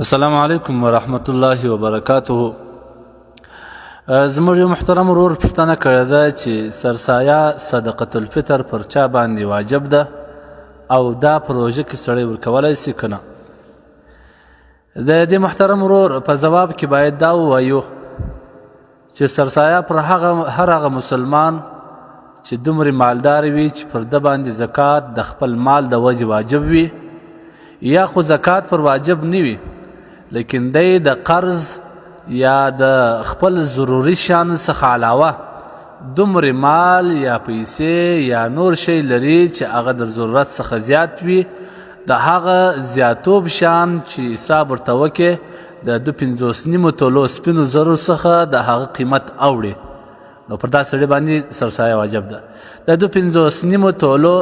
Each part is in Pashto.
السلام علیکم ورحمت الله وبرکاته. زموږ یو محترم ورور پوښتنه کړې ده چې سرسایه صدقة الفطر پر چا باندې واجب ده او دا پروژه کې سړی ورکولی سي که نه. د دې محترم ورور په ځواب کې باید دا ووایو چې سرسایه پر هر هغه مسلمان چې دومره مالدار وي چې پر ده باندې زکات د خپل مال د وجې واجب وي، یا خو زکات پر واجب نه وي لیکن دی د قرض یا د خپل ضروري شیانو څخه علاوه دومره مال یا پیسې یا نور شی لري چې هغه د ضرورت څخه زیات وي، د هغه زیاتوب شیان چې حساب ورته وکړې د 2.5 تولو سپینو زرو څخه د هغه قیمت اوړي، نو پر دا سړي باندې سرسایه واجب ده. د 2.5 تولو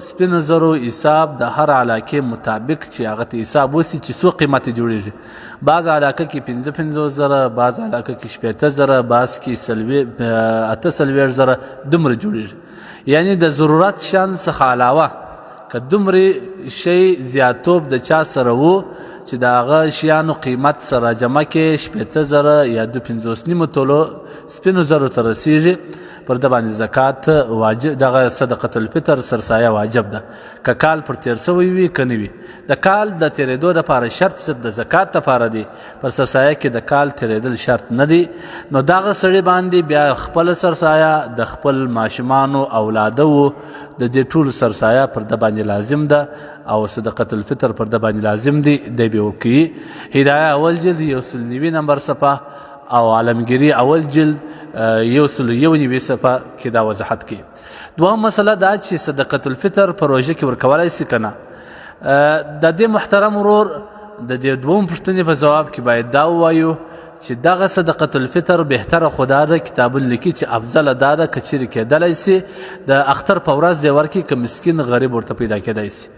سپینو زرو حساب د هر علاقې مطابق چې هغه ته حساب وسي چې څو قیمت جوړیږي. بعض علاقه کې 55 زره، بعض علاقه کې 80 زره، بعض کې 48 زره دومره جوړیږي. یعنی د ضرورت شیان څخه علاوه که دومره شی زیاتوب د چا سره وو چې د هغه شیانو قیمت سره جمع کې 80 زره یا 2.5 تولو سپینو زرو ته رسیږي، پر ده باندې زکات واجب، دغه صدقة الفطر سرسایه واجب ده. که کال پر تیر سوی وي که نه وي. د کال د تیرېدو دپاره شرط صرف د زکات دپاره دی، پر سرسایه کې د کال تیرېدل شرط نه دی. نو دغه سړي باندې بیا خپله سرسایه د خپل ماشومانو اولادو د دې ټولو سرسایه پر ده باندې لازم ده او صدقة الفطر پر ده باندې لازم دی، دی به وکړي. هدایه اول جلد 190 نمبر صفحه او عالمگیری اول جلد 191 صفحه کې دا وضاحت کوي. دوهم مسله دا چې صدقة الفطر پروژه کې ورکولی سي که نه. د دې محترم ورور د دې دوم پوښتنې په ځواب کې باید دا ووایو چې دغه صدقة الفطر بهتره خو دا ده کتابونه لیکي چې افضله دا ده که چیرې کېدلی سي د اختر په ورځ دی ورکړي که مسکین غریب ورته پیدا کېدی سي،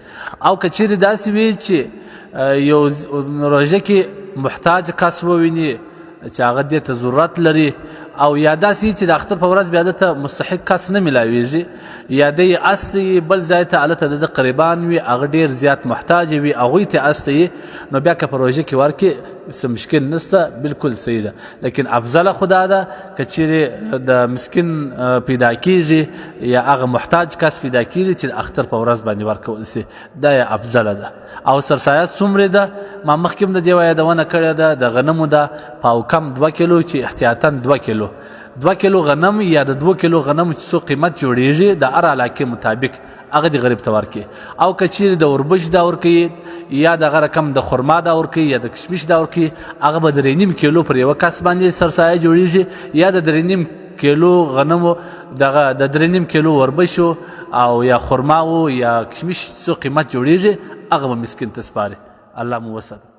او که چیرې داسې وي چې یو روژه کې محتاج کس وویني چې هغه دې ته ضرورت لري، او یا داسې چې د اختر په ورځ بیا ده ته مستحق کس نه میلاویږي، یا دی استه بل ځای ته هلته د ده قریبان وي هغه ډېر زیات محتاج وي هغوی ته استه، نو بیا که په روژه کې ورکړي څه مشکل نشته، بالکل صحیح ده. لیکن افضله خو دا ده که چیرې د مسکین پیدا کېږي یا هغه محتاج کس پیدا کېږي چې د اختر په ورځ باندې ورکول سي، دا یې افضله ده. او سرسایه څومره ده ما مخکې هم د دې یادونه کړې ده، د غنمو ده پاو کم 2 کیلو چې احتیاطاً 2 کیلو 2 کیلو غنم یا د 2 کیلو غنم چې څو قیمت جوړیږي د هر علاقې مطابق هغه د غریب ته ورکړي. او که چیرې د اوربش دا ورکوي یا دغه رقم د خرما دا ورکوي یا د کشمش دا ورکوي، هغه به د 3.5 کیلو پر یوه کس باندې سرسایه جوړیږي، یا د 3.5 کیلو غنمو دغه د 3.5 کیلو اوربشو او یا خرماو یا کشمش څو قیمت جوړیږي هغه به مسکین ته سپاري. الله مو وساتي.